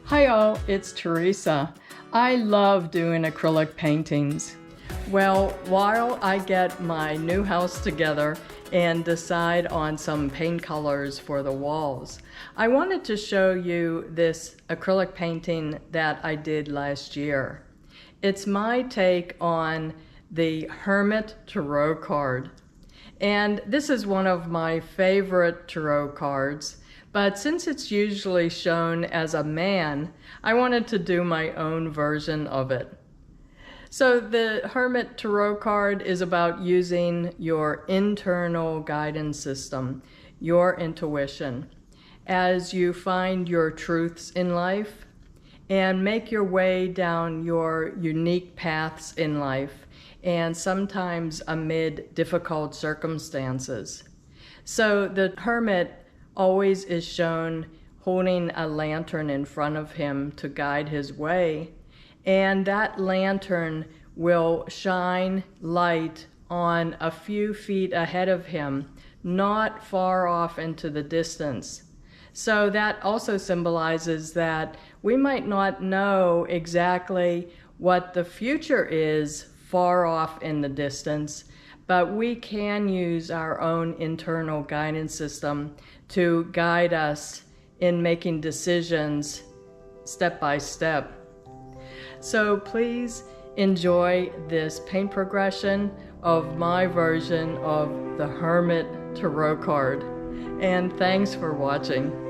Hi all, it's Teresa. I love doing acrylic paintings. Well, while I get my new house together and decide on some paint colors for the walls, I wanted to show you this acrylic painting that I did last year. It's my take on the Hermit tarot card. And this is one of my favorite tarot cards. But since it's usually shown as a man, I wanted to do my own version of it. So the Hermit Tarot card is about using your internal guidance system, your intuition, as you find your truths in life and make your way down your unique paths in life, and sometimes amid difficult circumstances. So the Hermit always is shown holding a lantern in front of him to guide his way, and that lantern will shine light on a few feet ahead of him, not far off into the distance. So that also symbolizes that we might not know exactly what the future is far off in the distance, but we can use our own internal guidance system to guide us in making decisions step by step. So please enjoy this paint progression of my version of the Hermit Tarot card. And thanks for watching.